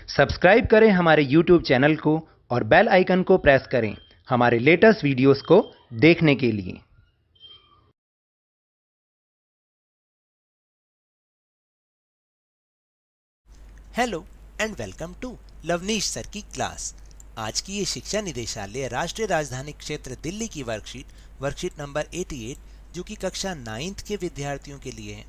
Subscribe करें हमारे YouTube channel को और बेल आइकन को प्रेस करें हमारे लेटेस्ट वीडियोस को देखने के लिए। Hello and welcome to Lavneesh sir की क्लास। आज की ये शिक्षा निदेशालय राष्ट्रीय राजधानी क्षेत्र दिल्ली की वर्कशीट नंबर 88 जो कि कक्षा 9th के विद्यार्थियों के लिए है।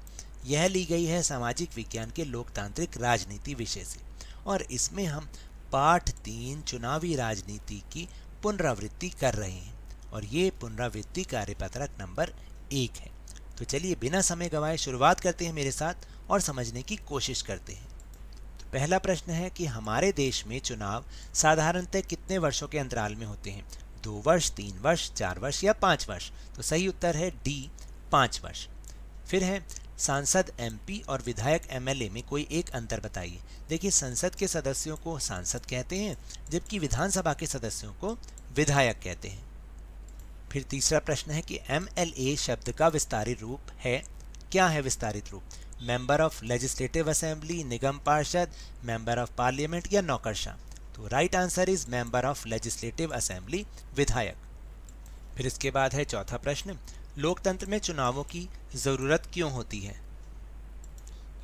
यह ली गई है सामाजिक विज्ञान के लोकतांत्रिक राजनीति विषय से और इसमें हम पाठ 3 चुनावी राजनीति की पुनरावृत्ति कर रहे हैं और ये पुनरावृत्ति कार्यपत्रक नंबर 1 है। तो चलिए बिना समय गंवाए शुरुआत करते हैं मेरे साथ और समझने की कोशिश करते हैं। पहला प्रश्न है कि हमारे देश में चुनाव साधारणतः कितने वर्षों के अंतराल में होते हैं? 2 वर्ष, 3 वर्ष, 4 वर्ष या 5 वर्ष? तो सही उत्तर है डी, 5 वर्ष। फिर है सांसद एमपी और विधायक एमएलए में कोई एक अंतर बताइए। देखिए, संसद के सदस्यों को सांसद कहते हैं जबकि विधानसभा के सदस्यों को विधायक कहते हैं। फिर तीसरा प्रश्न है कि एमएलए शब्द का विस्तारित रूप है, क्या है विस्तारित रूप? मेंबर ऑफ लेजिस्लेटिव असेंबली, निगम पार्षद, मेंबर ऑफ पार्लियामेंट या नौकरशाह? तो right answer is member of legislative assembly, विधायक। फिर इसके बाद है चौथा प्रश्न, लोकतंत्र में चुनावों की जरूरत क्यों होती है?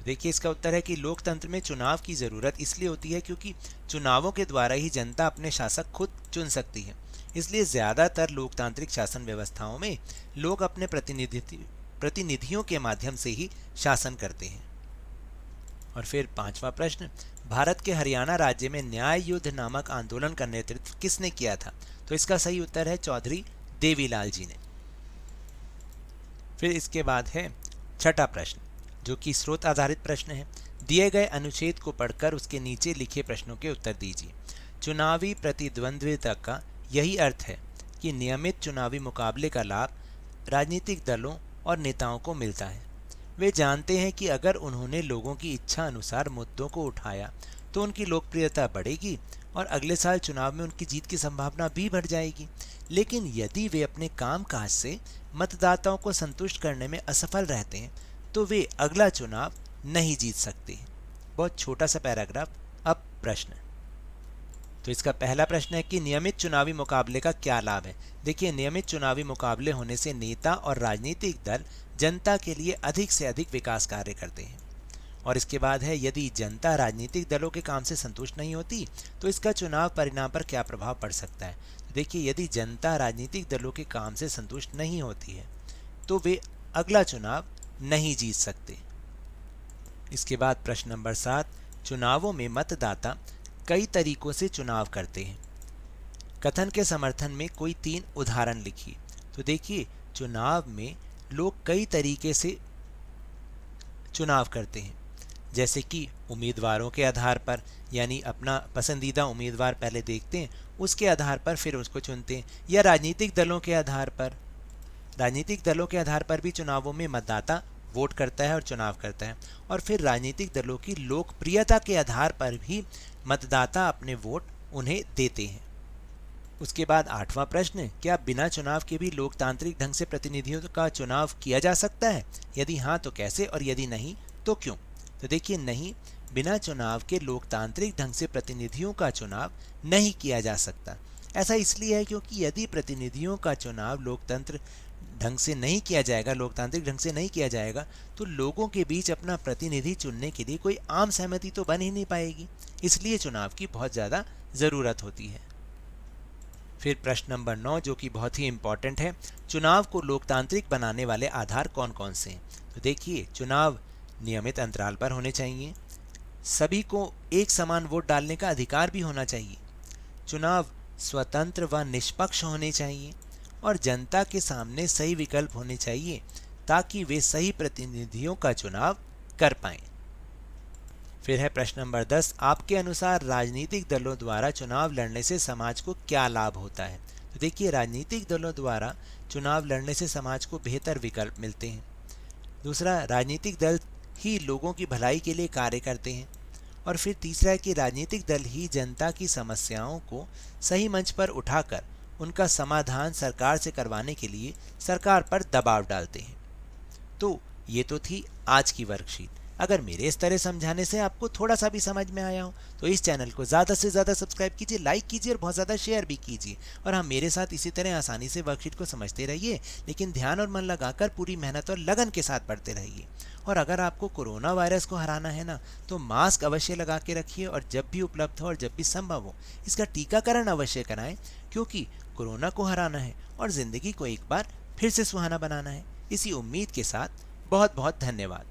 देखिए, इसका उत्तर है कि लोकतंत्र में चुनाव की जरूरत इसलिए होती है क्योंकि चुनावों के द्वारा ही जनता अपने शासक खुद चुन सकती है। इसलिए ज्यादातर लोकतांत्रिक शासन व्यवस्थाओं में लोग अपने प्रतिनिधियों के माध्यम से ही शासन करते हैं। और फिर पांचवा प्रश्न, भारत के हरियाणा राज्य में न्याय युद्ध नामक आंदोलन का नेतृत्व किसने किया था? तो इसका सही उत्तर है चौधरी देवीलाल जी ने। फिर इसके बाद है छठा प्रश्न जो कि स्रोत आधारित प्रश्न है। दिए गए अनुच्छेद को पढ़कर उसके नीचे लिखे प्रश्नों के उत्तर दीजिए। चुनावी प्रतिद्वंद्विता का यही अर्थ है कि नियमित चुनावी मुकाबले का लाभ राजनीतिक दलों और नेताओं को मिलता है। वे जानते हैं कि अगर उन्होंने लोगों की इच्छा अनुसार मुद्दों को उठाया तो उनकी लोकप्रियता बढ़ेगी और अगले साल चुनाव में उनकी जीत की संभावना भी बढ़ जाएगी। लेकिन यदि वे अपने कामकाज से मतदाताओं को संतुष्ट करने में असफल रहते हैं तो वे अगला चुनाव नहीं जीत सकते। बहुत छोटा सा पैराग्राफ। अब प्रश्न, तो इसका पहला प्रश्न है कि नियमित चुनावी मुकाबले का क्या लाभ है? देखिए, नियमित चुनावी मुकाबले होने से नेता और राजनीतिक दल जनता के लिए अधिक से अधिक विकास कार्य करते हैं। और इसके बाद है, यदि जनता राजनीतिक दलों के काम से संतुष्ट नहीं होती तो इसका चुनाव परिणाम पर क्या प्रभाव पड़ सकता है? तो देखिए, यदि जनता राजनीतिक दलों के काम से संतुष्ट नहीं होती है तो वे अगला चुनाव नहीं जीत सकते। इसके बाद प्रश्न नंबर 7, चुनावों में मतदाता कई तरीकों से चुनाव करते हैं। कथन के समर्थन में कोई 3 उदाहरण लिखिए। तो देखिए, चुनाव में लोग कई तरीके से चुनाव करते हैं, जैसे कि उम्मीदवारों के आधार पर, यानी अपना पसंदीदा उम्मीदवार पहले देखते हैं, उसके आधार पर फिर उसको चुनते हैं, या राजनीतिक दलों के आधार पर। राजनीतिक दलों के आधार पर भी चुनावों में मतदाता वोट करता है और चुनाव करता है। और फिर राजनीतिक दलों की लोकप्रियता के आधार पर भी मतदाता अपने वोट उन्हें देते हैं। उसके बाद 8वां प्रश्न, क्या बिना चुनाव के भी लोकतांत्रिक ढंग से प्रतिनिधियों का चुनाव किया जा सकता है? यदि हाँ तो कैसे, और यदि नहीं तो क्यों? तो देखिए, नहीं, बिना चुनाव के लोकतांत्रिक ढंग से प्रतिनिधियों का चुनाव नहीं किया जा सकता। ऐसा इसलिए है क्योंकि यदि प्रतिनिधियों का चुनाव लोकतांत्रिक ढंग से नहीं किया जाएगा तो लोगों के बीच अपना प्रतिनिधि चुनने के लिए कोई आम सहमति तो बन ही नहीं पाएगी। इसलिए चुनाव की बहुत ज़्यादा ज़रूरत होती है। फिर प्रश्न नंबर 9 जो कि बहुत ही इंपॉर्टेंट है, चुनाव को लोकतांत्रिक बनाने वाले आधार कौन कौन से हैं? तो देखिए, चुनाव नियमित अंतराल पर होने चाहिए, सभी को एक समान वोट डालने का अधिकार भी होना चाहिए, चुनाव स्वतंत्र व निष्पक्ष होने चाहिए और जनता के सामने सही विकल्प होने चाहिए ताकि वे सही प्रतिनिधियों का चुनाव कर पाएं। फिर है प्रश्न नंबर 10, आपके अनुसार राजनीतिक दलों द्वारा चुनाव लड़ने से समाज को क्या लाभ होता है? तो देखिए, राजनीतिक दलों द्वारा चुनाव लड़ने से समाज को बेहतर विकल्प मिलते हैं। दूसरा, राजनीतिक दल ही लोगों की भलाई के लिए कार्य करते हैं। और फिर तीसरा है कि राजनीतिक दल ही जनता की समस्याओं को सही मंच पर उठाकर उनका समाधान सरकार से करवाने के लिए सरकार पर दबाव डालते हैं। तो ये तो थी आज की वर्कशीट। अगर मेरे इस तरह समझाने से आपको थोड़ा सा भी समझ में आया हो तो इस चैनल को ज़्यादा से ज़्यादा सब्सक्राइब कीजिए, लाइक कीजिए और बहुत ज़्यादा शेयर भी कीजिए। और हाँ, मेरे साथ इसी तरह आसानी से वर्कशीट को समझते रहिए, लेकिन ध्यान और मन लगाकर पूरी मेहनत और लगन के साथ पढ़ते रहिए। और अगर आपको कोरोना वायरस को हराना है ना, तो मास्क अवश्य लगा के रखिए और जब भी उपलब्ध हो और जब भी संभव हो इसका टीकाकरण अवश्य कराएं, क्योंकि कोरोना को हराना है और ज़िंदगी को एक बार फिर से सुहाना बनाना है। इसी उम्मीद के साथ बहुत बहुत धन्यवाद।